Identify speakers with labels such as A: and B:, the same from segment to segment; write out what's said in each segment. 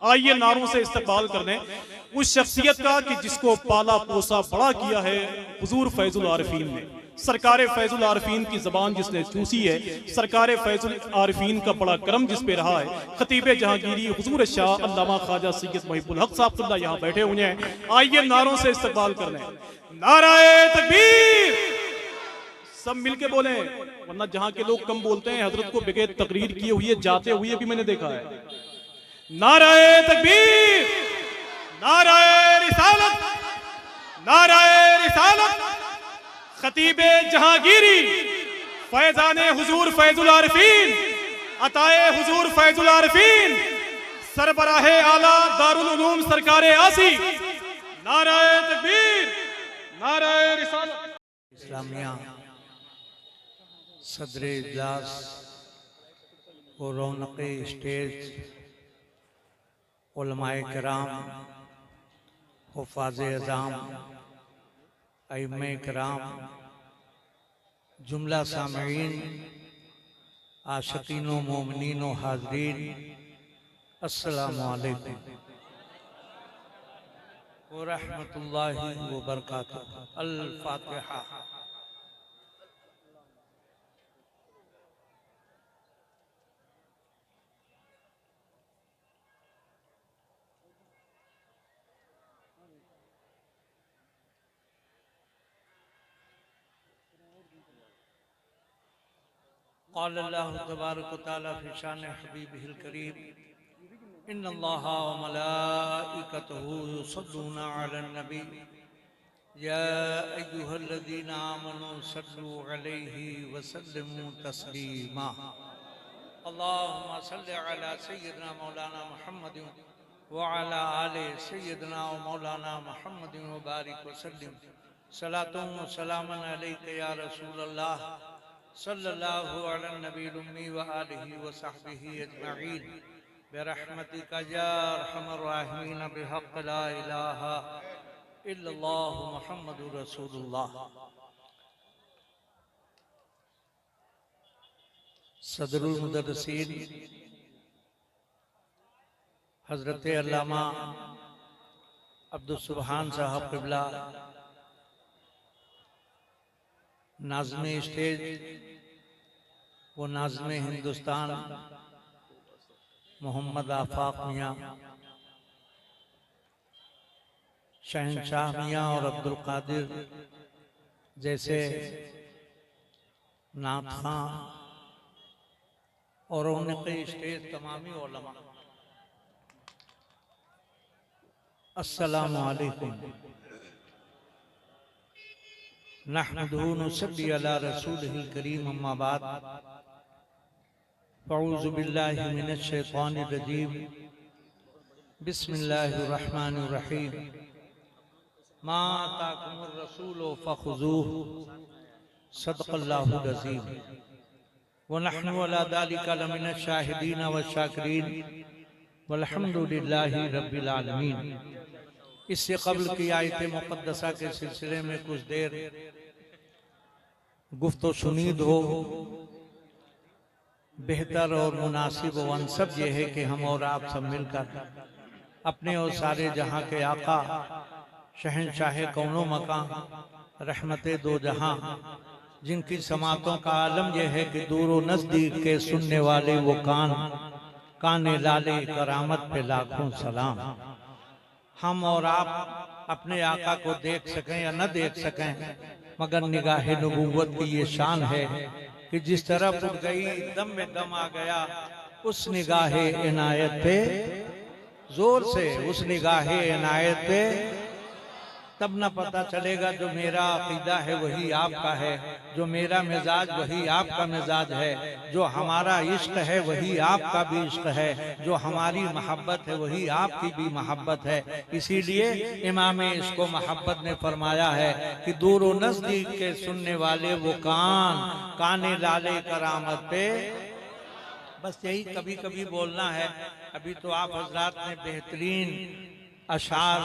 A: आइए नारों से इस्तकबाल कर लें उस शख्सियत का कि जिसको पाला पोसा बड़ा किया है हुजूर फैजुल आरिफीन ने। सरकार फैजुल आरिफीन की ज़बान जिसने चूसी है, सरकार फैजुल आरिफीन का बड़ा करम जिस पे रहा है। खतीब जहांगीरी हुजूर शाह अल्लामा ख्वाजा सैयद मुहिब्बुल हक साहब यहाँ बैठे हुए हैं। आइए नारों से इस्तकबाल कर लें। नाराए तकबीर, सब मिलके बोले, वरना जहां के लोग कम बोलते हैं हजरत को बगैर तकरीर किए हुए जाते हुए भी मैंने देखा है। नाराए तकबीर, नाराए रिसालत, नाराए रिसालत। खतीबे जहांगीरी फैजाने हुजूर फैजुल आरिफीन, अताए हुजूर फैजुल आरिफीन, सरबराहे आला दारुल उलूम सरकारे आसी। नाराए तकबीर, नाराए रिसालत।
B: इस्लामिया सदर इजलास और रौनक स्टेज, उलमाए किराम, हुफ़ाज़ अज़ाम, अइम्मे किराम, जुमला सामईन, आशिकीन व मोमिनीन व हाज़रीन, अस्सलामु अलैकुम व रहमतुल्लाहि व बरकातुहू। अल फातिहा। क़ाल अल्लाहु तबारक व तआला फ़ी शान हबीबिहिल करीम, इन्नल्लाहा व मलाइकतहु युसल्लूना अलन नबी, या अय्युहल्लज़ीना आमनू सल्लू अलैहि व सल्लिमू तस्लीमा। अल्लाहुम्मा सल्लि अला सय्यिदना मौलाना मुहम्मद व अला आले सय्यिदना व मौलाना मुहम्मद व बारिक व सल्लिम। सलातुन व सलामन अलैका या रसूलल्लाह सल्लल्लाहु अला नबील उम्मी व आलिहि व सहबिहि अजमईन बिरहमतिका या अरहमर राहिमीन बिहक़्क़ ला इलाहा इल्लल्लाह मुहम्मदुर रसूलुल्लाह। सदरुल मुदर्रिसीन हज़रत अल्लामा अब्दुल सुबहान साहब क़िबला, नाज़्मे स्टेज व नाज़्मे हिंदुस्तान मोहम्मद आफाक मियाँ, शहनशाह मियाँ और अब्दुल कादिर जैसे नात खां और उनके स्टेज तमामी उलमा, अस्सलामु अलैकुम। नहमदुहु व नसल्ली अला रसूलिहिल करीम, अम्मा बाद। अऊज़ु बिल्लाहि मिनश शैतानिर रजीम, बिस्मिल्लाहिर रहमानिर रहीम। मा आताकुमुर रसूलु फखुज़ूहु, सदक़ल्लाहुल अज़ीम। व नहनु अला ज़ालिका लमिनश शाहिदीन व शाकिरीन वल्हम्दुलिल्लाहि रब्बिल आलमीन। इससे कब्ल की आयत मुक़द्दसा के सिलसिले में कुछ देर गुफ्तो सुनीद हो, बेहतर और मुनासिब व अनसब ये है कि हम और आप सब मिलकर अपने और सारे जहां के आका शहनशाह कौनो मकान रहमते दो जहां, जिनकी समातों का आलम यह है कि दूर व नज़दीक के सुनने वाले वो काने लाले करामत पे लाखों सलाम। हम और आप अपने आका को देख सकें या न देख सकें, मगर निगाह नबूवत की ये शान है कि जिस तरफ उठ गई दम में दम आ गया, उस निगाह इनायत पे जोर से, उस निगाह इनायत पे तब न पता चलेगा जो मेरा अकीदा है वही आपका है, जो मेरा मिजाज वही आपका मिजाज है, जो हमारा इश्क है वही आपका भी इश्क है, जो हमारी मोहब्बत है वही आपकी भी मोहब्बत है। इसीलिए इमाम इश्क व मोहब्बत ने फरमाया है कि दूर व नजदीक के सुनने वाले वो काने लाले करामत पे। बस यही कभी कभी बोलना है। अभी तो आप हजरात ने बेहतरीन अशार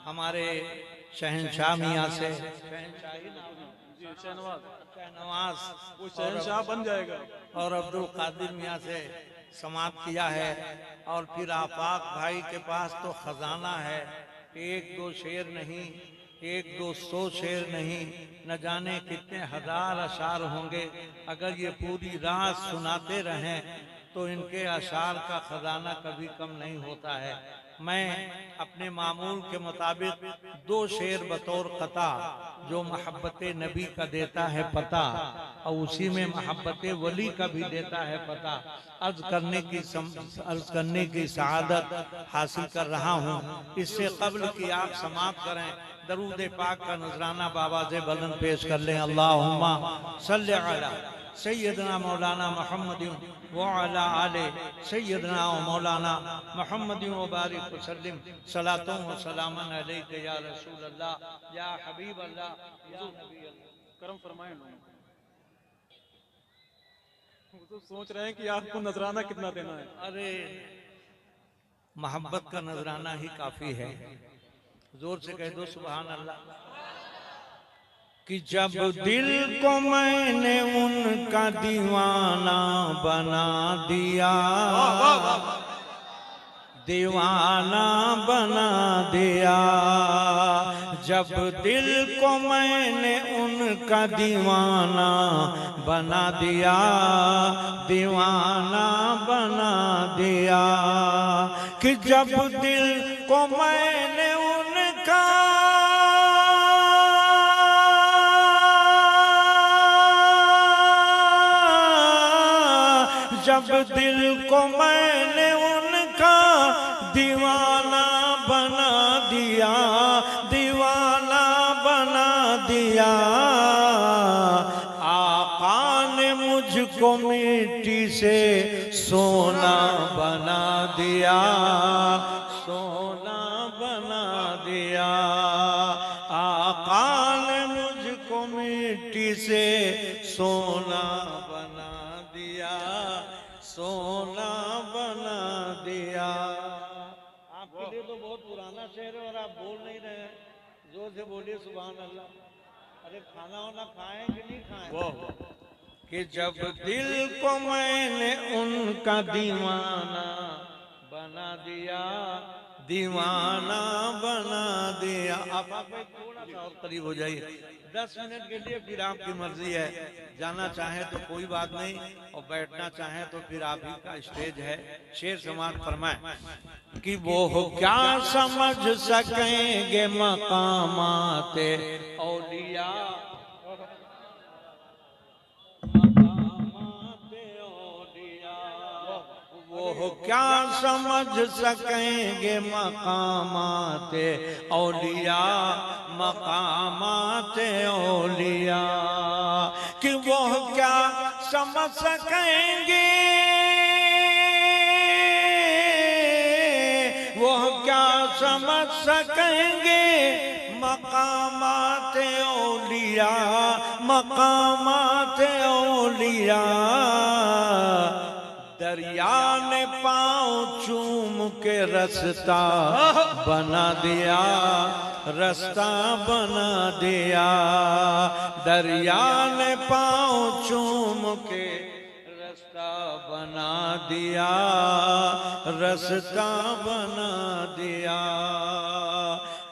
B: हमारे शहनशाह मियाँ से, शहनवाज
A: वो शहनशाह बन जाएगा,
B: और अब्दुल कादिर मियाँ से समाप्त किया है। और फिर आफाक भाई के पास तो खजाना है, एक दो शेर नहीं, एक दो सौ शेर नहीं, न जाने कितने हजार अशार होंगे। अगर ये पूरी रात सुनाते रहें तो इनके अशार का खजाना कभी कम नहीं होता है। मैं अपने मामूल के मुताबिक दो शेर बतौर कता, जो मोहब्बत नबी का देता है पता और उसी में मोहब्बत वली का भी देता है पता, अर्ज करने की सआदत हासिल कर रहा हूँ। इससे कब्ल कि आप समाप्त करें, दरूद पाक का नजराना बाबा से बुलंद पेश कर लें। अल्लाहुम्मा सल्ली अला सैयदना मौलाना मोहम्मद व अला आले सैयदना मौलाना मोहम्मद व बारिक वसल्लिम सलातों व सलामन अलैका या रसूल अल्लाह या हबीब अल्लाह या नबी अल्लाह।
A: करम फरमाएं। वो तो सोच रहे हैं कि आपको नजराना कितना देना है।
B: अरे मोहब्बत का नजराना ही काफी है। जोर से कह दो सुभान अल्लाह। कि जब दिल को मैंने उनका दीवाना बना दिया, दीवाना बना दिया, जब दिल को मैंने उनका दीवाना बना दिया, दीवाना बना दिया। कि जब दिल को मैंने उनका जब दिल को मैंने उनका दीवाना बना दिया, दीवाना बना दिया, आका ने मुझको मिट्टी से सोना बना दिया, सोना बना दिया। आका ने मुझको मिट्टी से सोना बना दिया, सोना बना दिया। आपके लिए तो बहुत पुराना शेर है और आप बोल नहीं रहे हैं। जोर से बोलिए सुभान अल्लाह। अरे खाना वाना खाएं कि नहीं खाएं? कि जब दिल को मैंने उनका दीवाना बना दिया, दीवाना बना दिया। आप थोड़ा सा और करीब हो जाइए, 10 मिनट के लिए, फिर आपकी मर्जी है। जाना चाहे तो कोई बात नहीं, और बैठना चाहे तो फिर आप ही का स्टेज है। शेर समाप्त फरमाए। कि वो क्या समझ सकेंगे मकामाते औलिया, वो क्या समझ सकेंगे मकामाते औलिया, मकामाते औलिया। कि वो क्या समझ सकेंगे, वो क्या समझ सकेंगे मकामाते औलिया, मकामाते औलिया। दरिया ने पाँव चूम के रास्ता बना दिया, रास्ता बना दिया। दरिया ने पाँव चूम के रास्ता बना दिया, रास्ता बना दिया।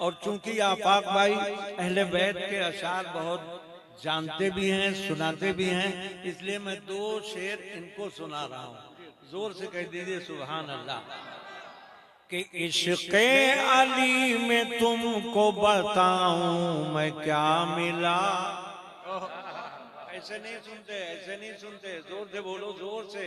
B: और चूंकि आफाक भाई अहले बैत के अशार बहुत जानते भी हैं, सुनाते भी हैं, इसलिए मैं 2 शेर इनको सुना रहा हूँ। जोर से कह दीजिए सुभान अल्लाह। कि इश्क़े अली में तुमको बताऊं मैं क्या मिला। ऐसे नहीं सुनते, ऐसे नहीं सुनते, जोर से बोलो, जोर से।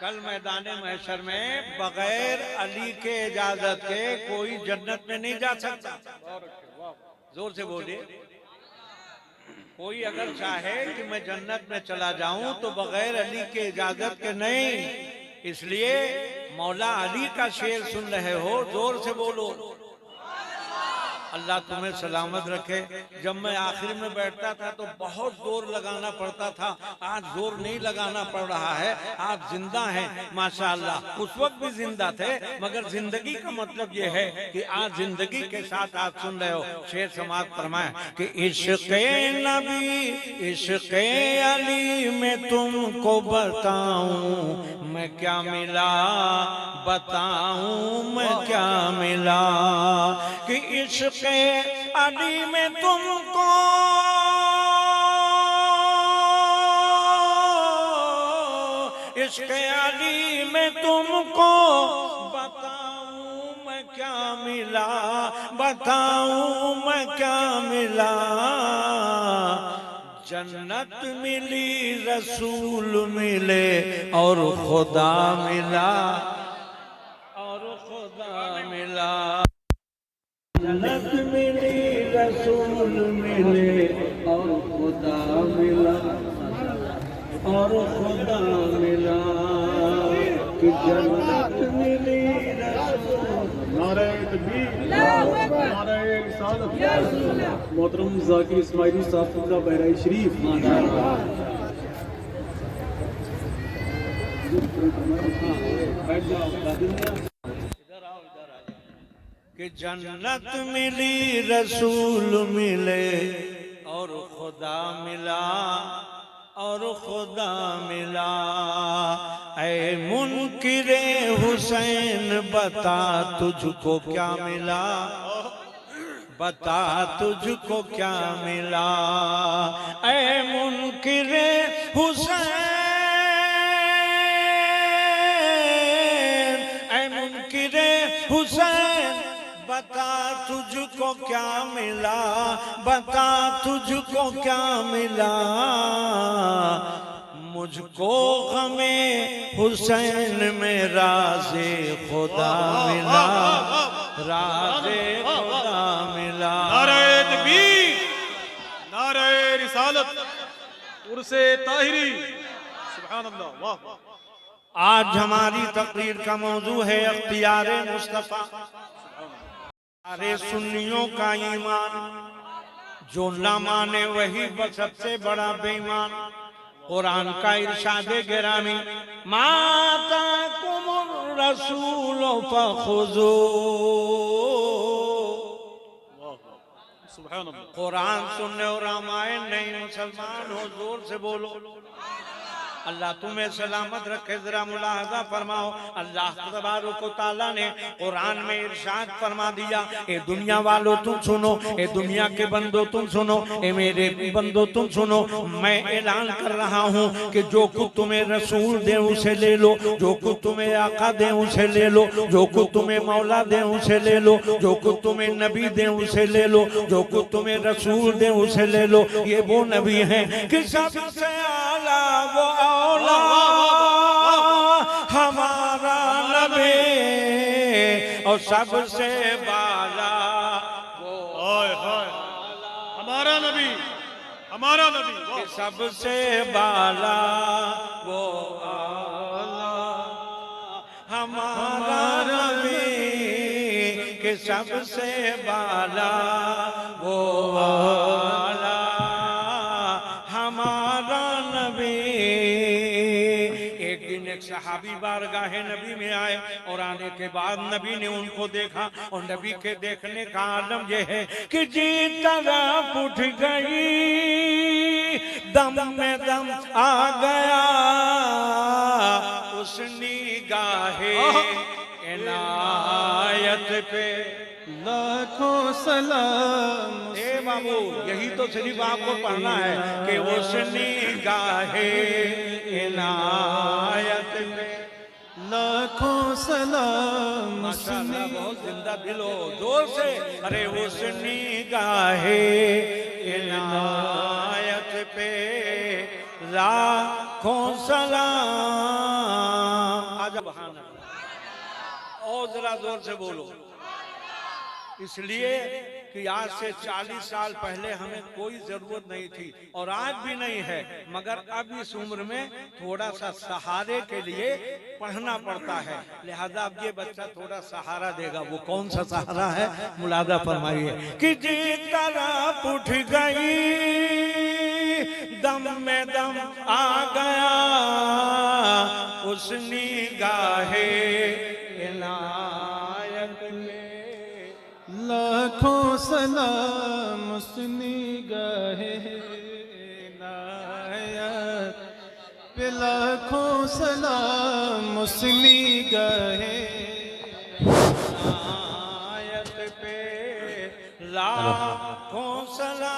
B: कल मैदाने महशर में बगैर अली के इजाजत के कोई जन्नत में नहीं जा सकता। जोर से बोलिए। कोई अगर चाहे कि मैं जन्नत में चला जाऊं तो बगैर अली के इजाजत के नहीं। इसलिए मौला अली का शेर सुन रहे हो, जोर से बोलो। अल्लाह तुम्हें सलामत रखे। जब मैं आखिर में बैठता था तो बहुत जोर लगाना पड़ता था, आज जोर नहीं लगाना पड़ रहा है। आप जिंदा हैं माशाअल्लाह, उस वक्त भी जिंदा थे, मगर जिंदगी का मतलब ये है कि आज जिंदगी के साथ आप सुन रहे हो। शेर समाज फरमाए कि इश्क़ नबी इश्क़ अली में तुमको बताऊं मैं क्या मिला, बताऊं मैं क्या मिला। कि इश्क़ अली में तुमको इश्क़ अली में तुमको बताऊं मैं क्या मिला, बताऊं मैं क्या मिला। जन्नत मिली रसूल मिले और खुदा मिला, और खुदा मिला। जन्नत मिली रसूल मिले और खुदा मिला, और खुदा मिला। कि जन्नत मिली रसूल।
A: नारे तकबीर, नारे रिसालत। मोहतरम ज़ाकिर इस्माइली साहब का बहराई शरीफ।
B: कि जन्नत मिली रसूल मिले और खुदा मिला, और खुदा मिला। ऐ मुनकिरे हुसैन बता तुझको क्या मिला, बता तुझको क्या मिला। ऐ मुनकिरे हुसैन, ऐ मुनकिरे हुसैन बता तुझको क्या मिला, बता तुझको क्या मिला। मुझको गमे हुसैन में राज़े खुदा मिला, राज़े खुदा मिला।
A: नारे तकबीर, नारे रिसालत, उर्से ताहिरी। सुभान अल्लाह, वाह वाह।
B: आज हमारी तकरीर का मौजू है अख्तियारे मुस्तफा। सारे सुन्नियों का ईमान, जो ना माने वही सबसे बड़ा बेईमान। कुरान का इरशादे गिरामी, माता कुमुर रसूल फखुजू।
A: सुभान अल्लाह।
B: कुरान सुनने और रामायण नहीं, मुसलमान हो जोर से बोलो। अल्लाह तुम्हें सलामत रखे। जरा मुलाहजा फरमाओ, अल्लाह तबारक व तआला ने कुरान में इरशाद फरमा दिया, ए दुनिया वालों तुम सुनो, ए दुनिया के बंदो तुम सुनो, ए मेरे बंदो तुम सुनो। मैं ऐलान कर रहा हूँ कि जो कुछ तुम्हें रसूल दे उसे ले लो, जो कुछ तुम्हें आका दे उसे ले लो, जो कुछ तुम्हें मौला दे उसे ले लो, जो कुछ तुम्हें नबी दे उसे ले लो, जो कुछ तुम्हें रसूल दे उसे ले लो। ये वो नबी हैं कि सबसे आला वो औला हमारा नबी, और सबसे बाला वो
A: हमारा नबी, हमारा नबी।
B: कि सबसे बाला वो आला हमारा नबी, कि सबसे बाला वो आला हमारा नबी। एक दिन एक सहाबी बारगाहे नबी में आए और आने के बाद नबी ने उनको देखा, और नबी के देखने का आलम यह है कि जी तरफ उठ गई, दम में दम आ गया उस निगाहे इनायत पे।
A: लाखों सलाम।
B: ए बाबू, यही तो सिर्फ आपको पढ़ना है कि उस निगाहे इनायत पे
A: लाखों सलाम।
B: माशाअल्लाह, बहुत जिंदा दिल हो, जोर से। अरे उस निगाहे इनायत पे लाखों सलाम। आजा बहाना और जरा जोर से बोलो। इसलिए कि आज से 40 साल पहले हमें कोई जरूरत नहीं थी और आज भी नहीं है, मगर अब इस उम्र में थोड़ा सा सहारे के लिए पढ़ना पड़ता है, लिहाजा अब ये बच्चा थोड़ा सहारा देगा। वो कौन सा सहारा है, मुलादा फरमाइए कि जिस तरफ उठ गई दम में दम आ गया, उस निगाहे इनायत में
A: लाखों सलाम उस निगाहे इनायत पे, लाखों सलाम उस निगाहे
B: इनायत पे, लाखों सलाम।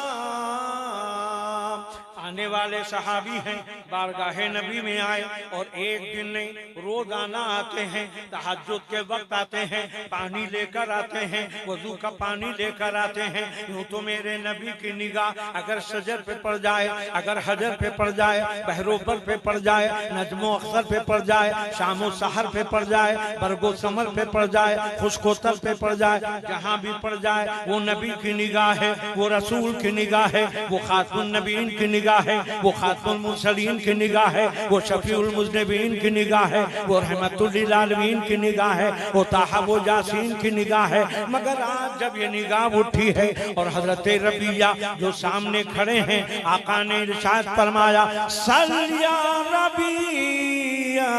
B: आने वाले सहाबी हैं, बारगाहे नबी में आए और एक दिन नहीं रोजाना आते हैं, तहज्जुद के वक्त आते हैं, पानी लेकर आते हैं, वजू का पानी लेकर आते हैं। यूं तो मेरे नबी की निगाह अगर शजर पे पड़ जाए, अगर हजर पे पड़ जाए, बहरोपर पे पड़ जाए, नजमो अख्तर पे पड़ जाए, शामो सहर पे पड़ जाए, बरगो समर पे पड़ जाए, खुशकोतल पे पड़ जाए, जहाँ भी पड़ जाए वो नबी की निगाह है, वो रसूल की निगाह है, वो खातमुन नबीन की निगाह है, वो खातमुल मुरसलीन की निगाह है, वो शफीउल मुज़निबीन की निगाह है, वो रहमतुल लिल आलमीन की निगाह है, वो ताहा वो यासीन की निगाह है। मगर आज जब ये निगाह उठी है और हजरत रबिया जो सामने खड़े हैं, आका ने इरशाद फरमाया सल या रबिया।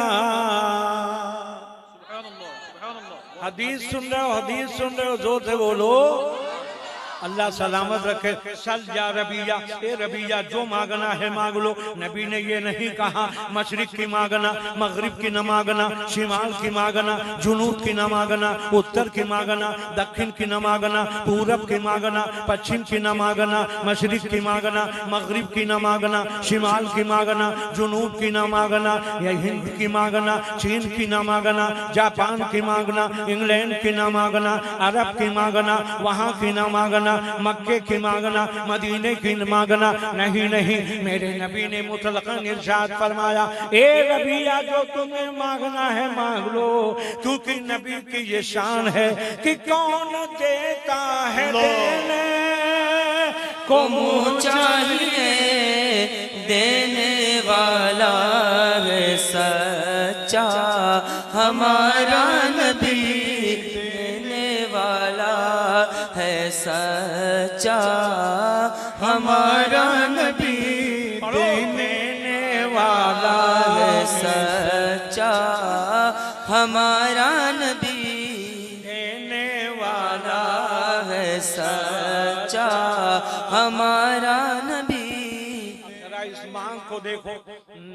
B: हदीस सुन रहे हो, हदीस सुन रहे हो, जोर से बोलो। अल्लाह सलामत रखे। सल या रबिया, ए रबिया जो मांगना है मांग लो। नबी ने ये नहीं कहा मशरिक की मांगना, मगरिब की न मांगना, शिमाल की मांगना, जुनूब की न मांगना, उत्तर की मांगना, दक्षिण की न मांगना, पूरब की मांगना, पश्चिम की न मांगना, मशरिक की मांगना, मगरिब की न मांगना, शिमाल की मांगना, जुनूब की न मांगना, या हिंद की मांगना, चीन की न मांगना, जापान की मांगना, इंग्लैंड की न मांगना, अरब की मांगना, वहाँ की न मांगना, मक्के की मांगना, मदीने की मांगना। नहीं नहीं, मेरे नबी ने मुतलकन इरशाद फरमाया ए रबिया जो तुम्हें मांगना है मांग लो, क्योंकि नबी की ये शान है कि कौन देता है देने को मुँह चाहिए,
C: देने वाला है सच्चा हमारा नबी, देने वाला है सच्चा हमारा नबी,
B: देने वाला
C: है सच्चा हमारा नबी,
B: देने वाला
C: है सच्चा हमारा नबी।
B: जरा इस मांग को देखो,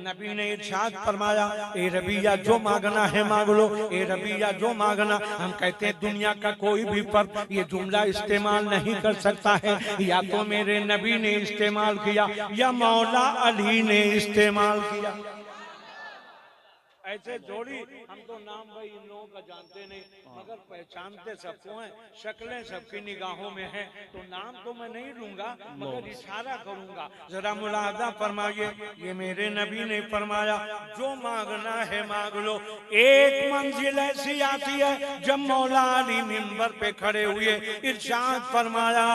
B: नबी ने इरशाद फरमाया ए रबिया जो मांगना है मांग लो, ए रबिया जो मांगना। हम कहते हैं दुनिया का कोई भी फर्द ये जुमला इस्तेमाल नहीं कर सकता है, या तो मेरे नबी ने इस्तेमाल किया या मौला अली ने इस्तेमाल किया। ऐसे जोड़ी हम तो नाम भाई इन लोगों का जानते नहीं, मगर पहचानते सबको हैं, शक्लें सबकी निगाहों में हैं, तो नाम तो मैं नहीं लूंगा मगर इशारा करूंगा। जरा मुलाहजा फरमाइए, ये मेरे नबी ने फरमाया जो मांगना है मांग लो। एक मंजिल ऐसी आती है जब मौला अली मिंबर पे खड़े हुए इरशाद फरमाया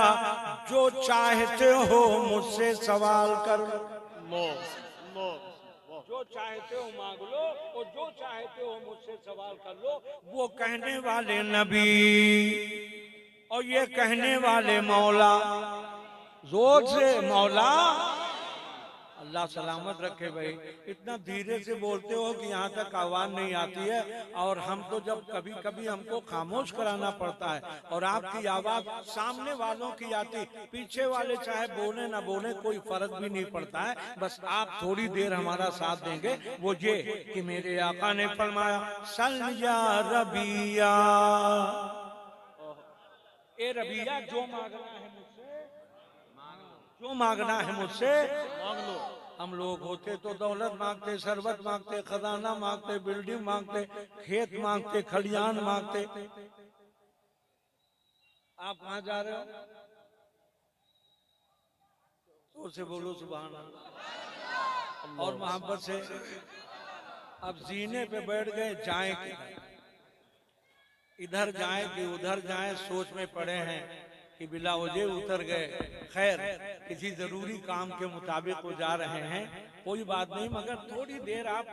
B: जो चाहते हो मुझसे सवाल कर लो, जो चाहते हो मांग लो और जो चाहते हो मुझसे सवाल कर लो। वो कहने वाले नबी और ये कहने वाले मौला, जोर से मौला। अल्लाह सलामत रखे भाई, इतना धीरे से बोलते हो कि यहाँ तक आवाज नहीं आती है, और हम तो जब कभी कभी हमको खामोश कराना पड़ता है और आपकी आवाज सामने वालों की आती, पीछे वाले चाहे बोले ना बोले कोई फर्क भी नहीं पड़ता है, बस आप थोड़ी देर हमारा साथ देंगे। वो ये कि मेरे आका ने फरमाया सल या रबिया, ए रबिया जो मांगना है मुझसे, जो मांगना है मुझसे मांग लो। हम लोग होते तो दौलत मांगते, शरबत मांगते, खजाना मांगते, बिल्डिंग मांगते, खेत मांगते, खलियान मांगते। आप कहाँ जा रहे हो? तो से बोलो सुभान अल्लाह और मोहब्बत से। अब जीने पे बैठ गए, जाए कि इधर जाए कि उधर जाए, सोच में पड़े हैं। कि बिला वजह उतर गए। खैर, किसी जरूरी काम के मुताबिक वो जा रहे हैं, कोई बात नहीं, मगर थोड़ी देर आप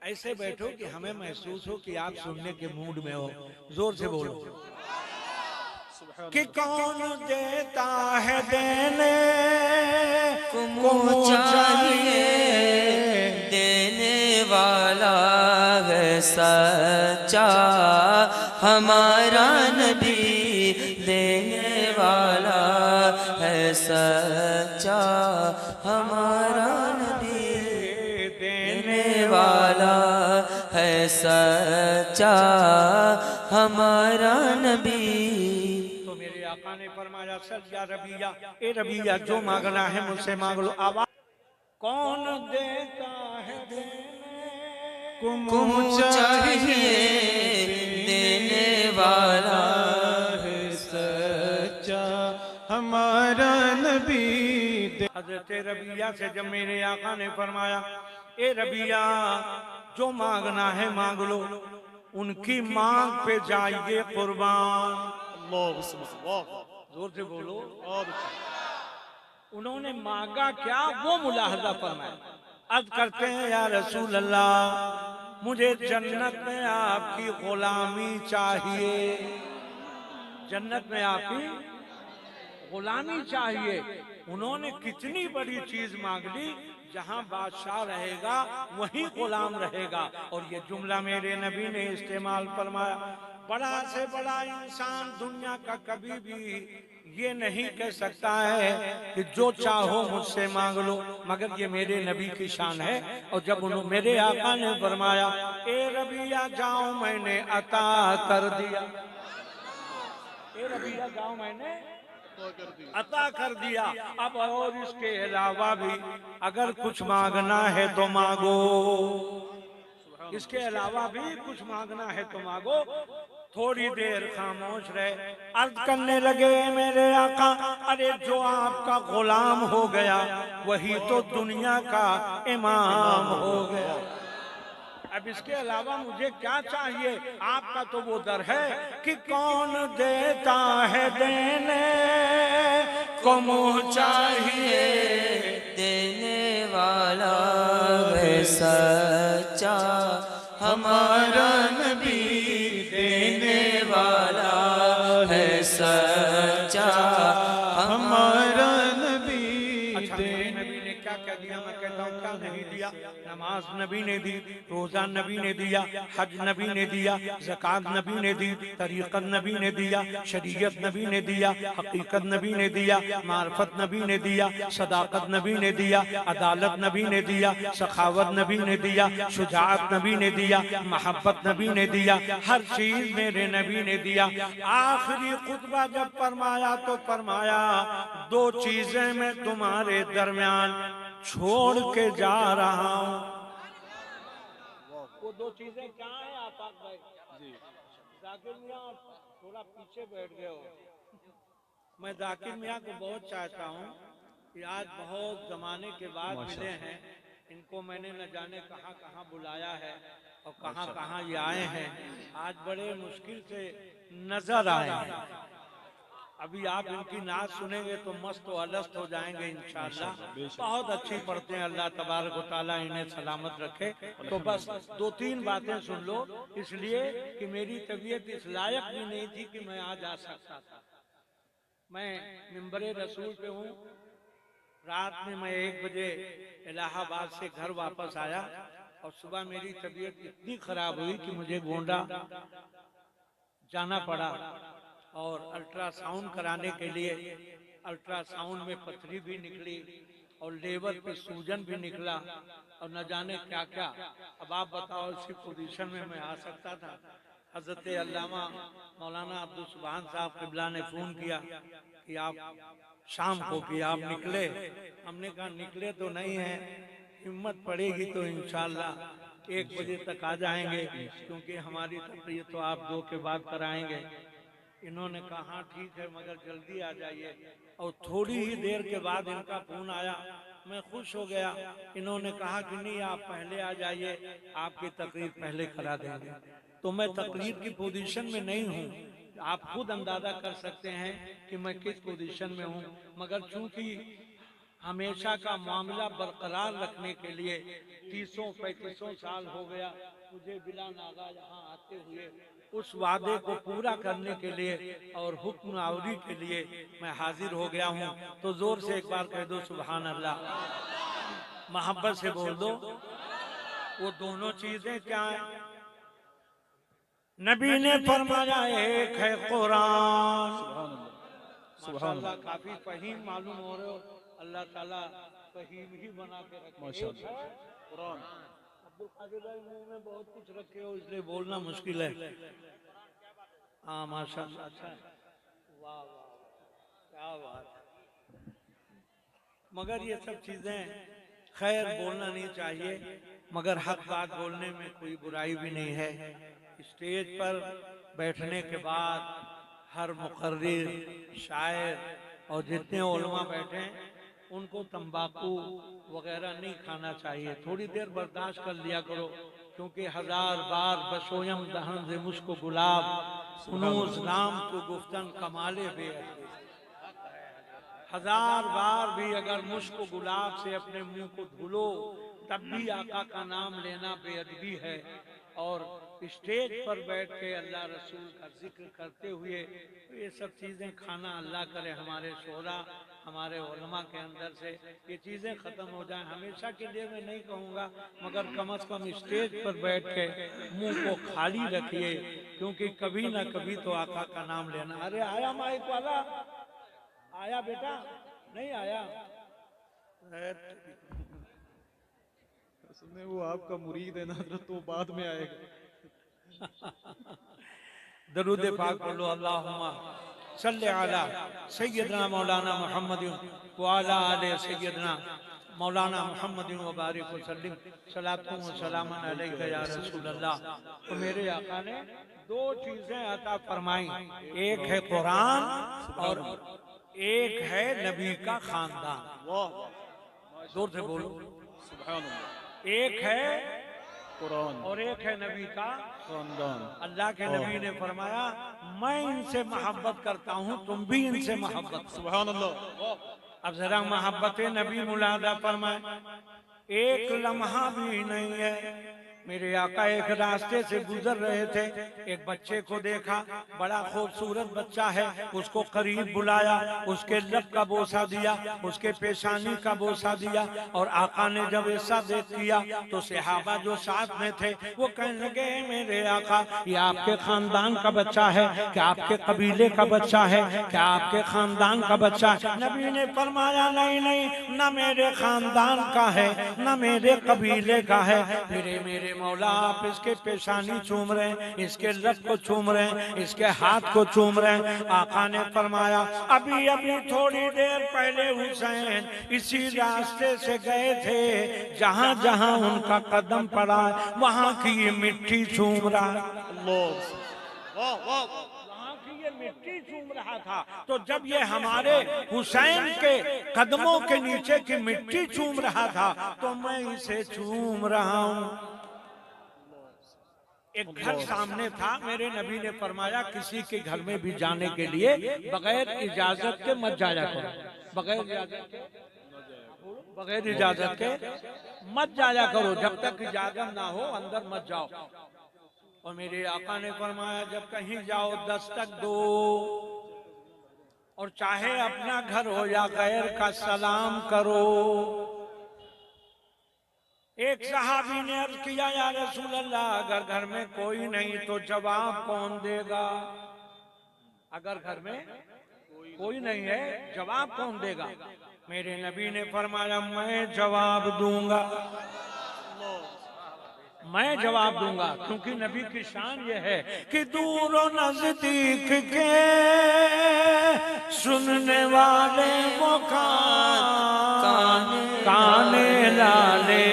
B: ऐसे बैठो कि हमें महसूस हो कि आप सुनने के मूड में हो। जोर से बोलो कि कौन देता है देने
C: को चाहिए, देने वाला है सच्चा हमारा नबी, देने वाला है सच्चा हमारा नबी, देने वाला है सच्चा हमारा नबी।
B: तो मेरे आका ने फरमाया सर या रबिया, ए रबिया जो मांगना है मुझसे मांग लो। आवाज कौन देता है देने
C: को चाहिए, देने वाला
A: है सच्चा हमारा नबी।
B: हजरत रबिया से जब मेरे आका ने फरमाया ए रबिया जो मांगना है मांग लो, उनकी मांग पे जाइए कुर्बान। जोर से बोलो। उन्होंने मांगा क्या वो मुलाहजा फरमाया। अर्ज करते हैं या रसूल अल्लाह मुझे जन्नत में आपकी गुलामी चाहिए, जन्नत में आपकी गुलामी चाहिए। उन्होंने कितनी बड़ी चीज मांग ली, जहां बादशाह रहेगा वहीं गुलाम रहेगा। और ये जुमला मेरे नबी ने इस्तेमाल फरमाया। बड़ा से बड़ा इंसान दुनिया का कभी भी ये नहीं कह सकता है कि जो चाहो मुझसे मांग लो, मगर ये मेरे नबी की शान है। और जब उन्होंने मेरे आका ने फरमाया ए रबिया जाओ मैंने अता कर दिया, ए रबिया जाओ मैंने अता कर दिया। अब और इसके अलावा भी अगर कुछ मांगना है तो मांगो, इसके अलावा भी कुछ मांगना है तो मांगो। थोड़ी देर खामोश रहे, अर्ज करने लगे मेरे आका अरे जो आपका गुलाम हो गया वही तो दुनिया का इमाम हो गया। अब इसके अलावा मुझे क्या चाहिए? आपका तो वो दर है कि कौन देता है देने को मुँह चाहिए,
C: देने वाला है सच्चा हमारा नबी, देने वाला है सच्चा हमारा नबी।
B: अच्छा मेरे नबी ने क्या क्या दिया? मैं कहता हूँ क्या नहीं दिया। नमाज नबी ने दी, रोजा नबी ने दिया, हज नबी ने दिया, ज़कात नबी ने दी, तरीक़त नबी ने दिया, शरीयत नबी ने दिया, हकीकत नबी ने दिया, मार्फत नबी ने दिया, सदाकत नबी ने दिया, अदालत नबी ने दिया, सखावत नबी ने दिया, शुजाअत नबी ने दिया, मोहब्बत नबी ने दिया। हर चीज मेरे नबी ने दिया। आखिरी खुतबा जब फरमाया तो फरमाया दो चीजें मैं तुम्हारे दरमियान छोड़ के जा रहा हूँ। वो दो चीजें क्या है आफाक भाई? जाकिर मियाँ थोड़ा पीछे बैठ गए हो। मैं जाकिर मियाँ को बहुत चाहता हूँ कि आज बहुत जमाने के बाद मिले हैं। इनको मैंने न जाने कहाँ कहाँ बुलाया है और कहाँ कहाँ ये आए हैं। आज बड़े मुश्किल से नजर आए हैं। अभी आप इनकी नाच सुनेंगे तो मस्त व अलस्त हो जाएंगे इंशाअल्लाह। बहुत अच्छी पढ़ते हैं, अल्लाह तबारक व तआला इन्हें सलामत रखे। तो बस दो तीन बातें सुन लो, इसलिए कि मेरी तबीयत इस लायक भी नहीं थी कि मैं आज आ सकता था। मैं मिंबरे रसूल पे हूँ। रात में मैं 1 बजे इलाहाबाद से घर वापस आया और सुबह मेरी तबीयत इतनी खराब हुई कि मुझे गोंडा जाना पड़ा और अल्ट्रासाउंड कराने के लिए। अल्ट्रासाउंड में पथरी भी निकली और लेवर पे सूजन भी निकला और न जाने क्या क्या। अब आप बताओ इसी पोजीशन में मैं आ सकता था? हजरत अल्लामा मौलाना अब्दुल सुभान साहब क़िबला ने फोन किया कि आप शाम को कि आप निकले। हमने कहा निकले तो नहीं है, हिम्मत पड़ेगी तो इंशाअल्लाह 1 बजे तक आ जाएंगे, क्योंकि हमारी तकरीर तो आप 2 के बाद कराएंगे। इन्होंने कहा हाँ ठीक है मगर जल्दी आ जाइए। और थोड़ी ही देर के बाद इनका फोन आया। मैं खुश हो गया। इन्होंने कहा कि नहीं आप पहले आ जाइए, आपकी तकरीर पहले करा देंगे। तो मैं तकरीर की पोजीशन में नहीं हूँ। आप खुद अंदाजा कर सकते हैं कि मैं किस पोजीशन में हूँ, मगर चूंकि हमेशा का मामला बरकरार रखने के लिए 30-35 साल हो गया मुझे बिला नागा यहाँ आते हुए, उस वादे को पूरा करने के लिए और हुक्म आवरी के लिए मैं हाजिर हो गया हूँ। तो जोर से एक बार कह दो सुभान अल्लाह, मोहब्बत से बोल दो। वो दोनों चीजें क्या है? नबी ने फरमाया एक है कुरान। माशाअल्लाह काफी फहीम मालूम हो रहे हो, अल्लाह ताला फहीम ही बना के रखे। माशाअल्लाह कुरान। अब्दुल कादिर भाई मुंह में बहुत कुछ रखे हो इसलिए बोलना मुश्किल है। हाँ माशाअल्लाह, अच्छा है, वाह वाह क्या बात। मगर ये सब चीजें खैर बोलना नहीं चाहिए, मगर हक बात बोलने में कोई बुराई भी नहीं है। स्टेज पर बैठने के बाद हर मुकर्रिर, शायर और जितने उलमा बैठे हैं उनको तंबाकू वगैरह नहीं खाना चाहिए। थोड़ी देर बर्दाश्त कर लिया करो, क्योंकि 1000 बार बशोयम दहन से मुझको गुलाब उनूस नाम तो गुफ्तन कमाले बेअदबी। 1000 बार भी अगर मुझको गुलाब से अपने मुंह को धुलो तब भी आका का नाम लेना बेअदबी है। और स्टेज पर बैठ के अल्लाह रसूल का जिक्र करते हुए ये सब चीजें खाना, अल्लाह करे हमारे शोरा हमारे उलमा के अंदर से ये चीजें खत्म हो जाएं। हमेशा के लिए मैं नहीं कहूँगा, मगर कम से कम स्टेज पर बैठ के मुंह को खाली रखिए, क्योंकि कभी ना कभी तो आका का नाम लेना। अरे आया माइक वाला, आया बेटा, नहीं आया?
A: उसमें वो आपका मुरीद है ना तो बाद में आएगा।
B: दरूद पाक पढ़ो, अल्लाहुम्मा सल्ले अला सय्यदना मौलाना मुहम्मद व अला आले सय्यदना मौलाना मुहम्मद व बारिक वसल्लम सलातु व सलामन अलैका या रसूल अल्लाह। तो मेरे आका ने दो चीजें अता फरमाई, एक है कुरान और एक है नबी का खानदान। जोर से बोलो
A: सुभान अल्लाह।
B: एक है
A: कुरान
B: और एक है नबी का
A: खानदान।
B: अल्लाह के नबी ने फरमाया मैं इनसे मोहब्बत करता हूँ, तुम भी इनसे मोहब्बत।
A: सुभान अल्लाह।
B: अब जरा मोहब्बत नबी मुलादा फरमाए, एक लम्हा भी नहीं है। मेरे आका एक रास्ते से गुजर रहे थे, एक बच्चे को देखा, बड़ा खूबसूरत बच्चा है, उसको करीब बुलाया, उसके लब का बोसा दिया, उसके पेशानी का बोसा दिया। और आका ने जब ऐसा देख किया तो सहाबा जो साथ में थे वो कहने लगे मेरे आका ये आपके खानदान का बच्चा है क्या, आपके कबीले का बच्चा है क्या, आपके खानदान का बच्चा है? नबी ने फरमाया नहीं नहीं, न मेरे खानदान का है न मेरे कबीले का है। मेरे मौला आप इसके पेशानी चूम रहे हैं, इसके लब को चूम रहे हैं, इसके हाथ को चूम रहे हैं। आका ने फरमाया अभी अभी थोड़ी देर पहले हुसैन इसी रास्ते से गए थे, जहां जहां उनका कदम पड़ा वहां की ये मिट्टी चूम रहा, वहां की ये मिट्टी चूम रहा था। तो जब ये हमारे हुसैन के कदमों के नीचे की मिट्टी चूम रहा था तो मैं इसे चूम रहा हूँ। एक घर सामने था, मेरे नबी ने फरमाया किसी के घर में भी जाने के लिए बगैर इजाजत के मत जाया करो, बगैर इजाजत के मत जाया करो, जब तक इजाजत ना हो अंदर मत जाओ। और मेरे आका ने फरमाया जब कहीं जाओ दस्तक दो, और चाहे अपना घर हो या गैर का सलाम करो। एक सहाबी ने अर्ज किया या रसूल अल्लाह अगर घर में कोई नहीं तो जवाब कौन देगा? अगर घर में कोई नहीं है जवाब कौन देगा? मेरे नबी ने फरमाया मैं जवाब दूंगा, मैं जवाब दूंगा, क्योंकि नबी की शान ये है कि दूर और नजदीक के सुनने वाले वो काने लाले,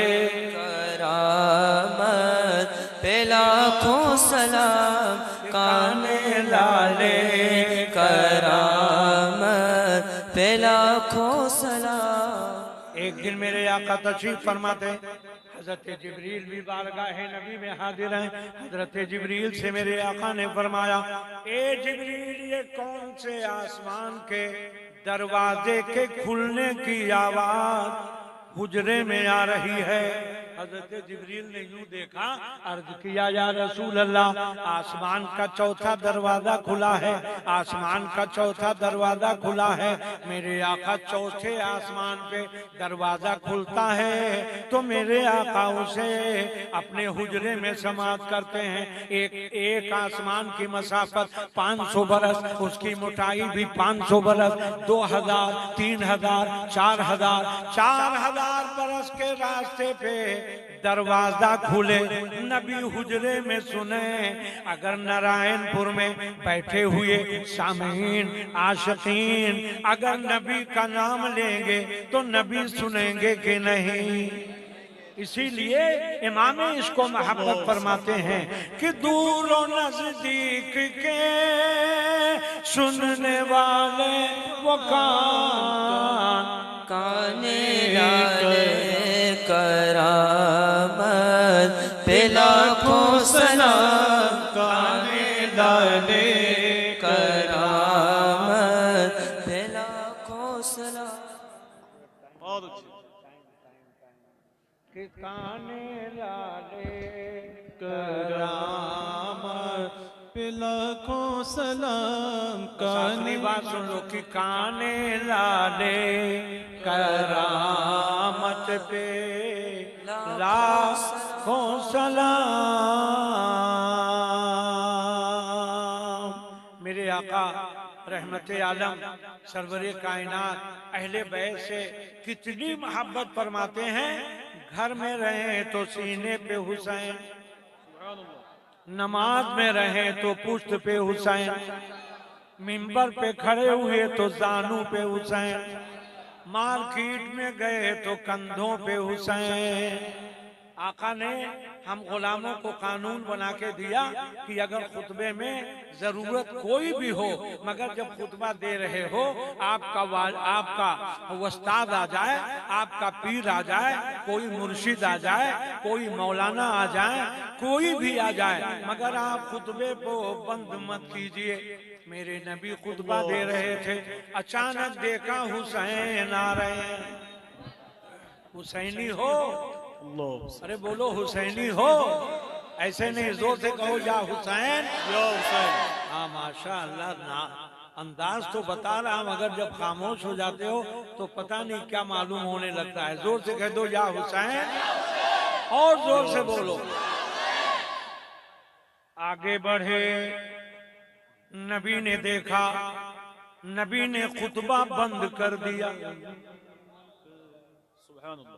C: करामत पे लाखों सलाम काने लाले, करामत पे लाखों सलाम।
B: एक दिन मेरे आका तशरीफ फरमाते, हजरत जिब्रील भी बारगाह नबी में हाजिर हैं। हजरत जिब्रील से मेरे आका ने फरमाया, ए जिब्रील, ये कौन से आसमान के दरवाजे के खुलने की आवाज हुजरे में आ रही है? हजरत जिब्रील ने यूं देखा, अर्ज किया, या रसूल अल्लाह, आसमान का चौथा दरवाजा खुला है, आसमान का चौथा दरवाजा खुला है। मेरे आका चौथे आसमान पे दरवाजा खुलता है तो मेरे आका उसे अपने हुजरे में समात करते हैं। एक आसमान की मसाफत 500 बरस, उसकी मोटाई भी 500 बरस, 2000, 3000, 4000 बरस के रास्ते पे दरवाजा खुले, नबी हुजरे में सुने। अगर नारायणपुर में बैठे हुए सामीन आशिकीन अगर नबी का नाम लेंगे तो नबी सुनेंगे कि नहीं? इसीलिए इमाम इसको मोहब्बत फरमाते हैं कि दूर और नजदीक के सुनने वाले वो
C: काने लाले करामत पे लाखों सलाम,
A: काने लाले
C: करामत पे लाखों सलाम।
A: बहुत अच्छी।
B: कि काने लाले
A: करामत पे लाखों सलाम,
B: काने बात सुन लो कि काने लाले करामत पे लाखों सलाम। मेरे आका रहमत आलम सरवरे कायनात अहले बैत से कितनी मोहब्बत फरमाते हैं। घर में रहे तो सीने पे हुसैन, नमाज में रहे तो पुश्त पे हुसैन, मिंबर पे खड़े हुए तो जानू पे हुसैन, मार्केट में गए तो कंधों पे हुसैन। आका ने हम गुलामों को कानून बना के दिया कि अगर खुतबे में जरूरत कोई भी हो, मगर जब खुतबा दे रहे हो आपका उस्ताद आ जाए, आपका पीर आ जाए, कोई मुर्शिद आ जाए, कोई मौलाना आ जाए, कोई भी आ जाए, मगर आप खुतबे को बंद मत कीजिए। मेरे नबी खुतबा दे रहे थे, अचानक देखा हुसैन आ रहे हैं। हुसैनी हो? अरे बोलो हुसैनी हो, ऐसे नहीं, जोर से कहो या हुसैन,
A: या हुसैन।
B: हाँ माशा अल्लाह ना, अंदाज तो बता रहा हूं, मगर जब खामोश हो जाते हो तो पता नहीं क्या मालूम होने लगता है। जोर से कह दो या हुसैन, और जोर से बोलो। आगे बढ़े, नबी ने देखा, नबी ने खुतबा बंद कर दिया।
A: सुभान अल्लाह।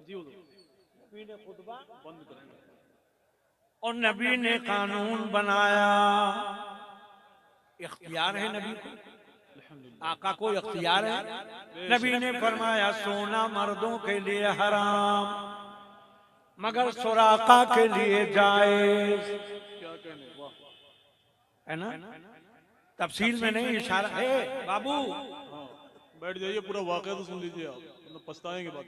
A: जी
B: नबी ने खुतबा
A: बंद कर दिया
B: और नबी ने कानून बनाया। इख्तियार है नबी को, आका को इख्तियार है। नबी ने फरमाया सोना मर्दों के लिए हराम, मगर सुराका के लिए जायज।
A: क्या कहने, वाह,
B: है ना? तफसील में नहीं, इशारा है बाबू।
A: हाँ, बैठ जाइए, पूरा वाकया तो सुन लीजिए आप, मतलब पछताएंगे बात।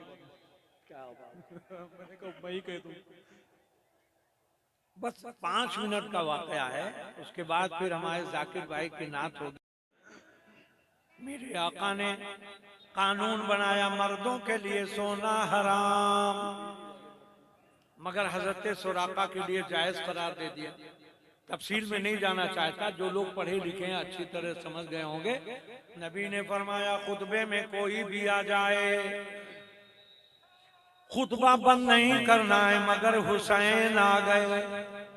A: मैंने कहा मैं ही कह दूं।
B: बस 5 मिनट का वाकया है, उसके बाद फिर हमारे जाकिर भाई की नात होगी। मेरे आका ने कानून बनाया, मर्दों के लिए सोना हराम, मगर हजरत सुराका के लिए जायज करार दे दिया। तफसील में नहीं जाना चाहता, जो लोग पढ़े लिखे हैं अच्छी तरह समझ गए होंगे। नबी ने फरमाया खुतबे में कोई भी आ जाए, खुतबा बंद नहीं करना है, मगर हुसैन आ गए।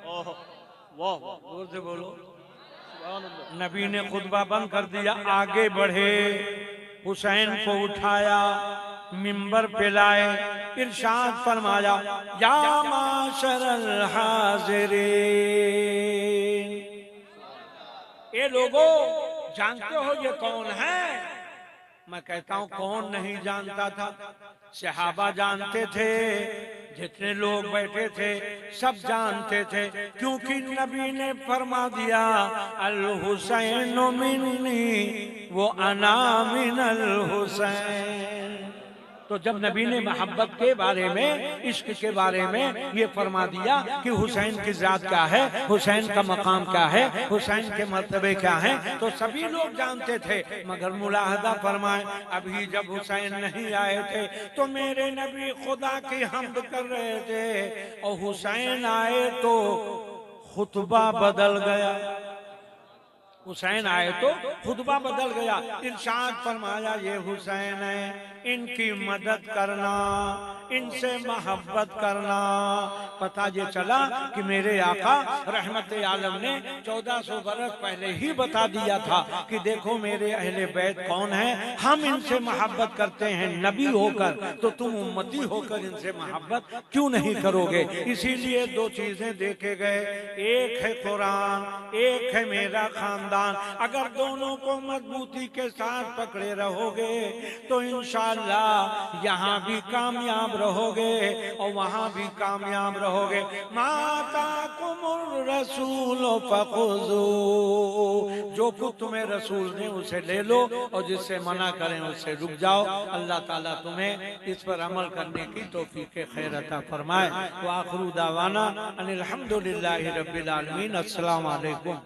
A: वाह वाह,
B: जोर से बोलो।
A: सुभान अल्लाह।
B: नबी ने खुतबा बंद कर दिया, आगे बढ़े, हुसैन को उठाया, मिंबर पे लाए, इरशाद फरमाया या माशरल हाज़िरीन, ये लोगों जानते हो ये कौन है? मैं कहता हूं कौन नहीं जानता था? सहाबा जानते थे, जितने लोग बैठे थे सब जानते थे, क्योंकि नबी ने फरमा दिया अल हुसैन मिन्नी वो अना मिनल हुसैन। तो जब नबी ने मोहब्बत के बारे में, इश्क के बारे में ये फरमा दिया कि हुसैन की जात क्या है, हुसैन का मकाम क्या है, हुसैन के मर्तबे क्या है, तो सभी लोग जानते थे। मगर मुलाहदा फरमाए, अभी जब हुसैन नहीं आए थे तो मेरे नबी खुदा की हम्द कर रहे थे, और हुसैन आए तो खुतबा बदल गया। हुसैन आए तो खुतबा बदल गया। इरशाद फरमाया, ये हुसैन है, इनकी मदद करना, इनसे मोहब्बत करना। पता ये चला कि मेरे आका रहमत आलम ने 1400 बरस पहले ही बता दिया था कि देखो मेरे अहले बैत कौन है, हम इनसे मोहब्बत करते हैं नबी होकर, तो तुम उम्मती होकर इनसे मोहब्बत क्यों नहीं करोगे। इसीलिए दो चीजें देखे गए, एक है कुरान, एक है मेरा खानदान। अगर दोनों को मजबूती के साथ पकड़े रहोगे तो इंशाअल्लाह यहाँ भी कामयाब रहोगे और वहाँ भी कामयाब रहोगे। माता कुमुर रसूल फखुजू, जो कुछ तुम्हें रसूल ने उसे ले लो और जिससे मना करें उससे रुक जाओ। अल्लाह ताला तुम्हें इस पर अमल करने की तौफीक खैर अता फरमाए। व आखिरू दावाना अनिल हम्दुलिल्लाहि रब्बिल आलमीन। अस्सलाम वालेकुम।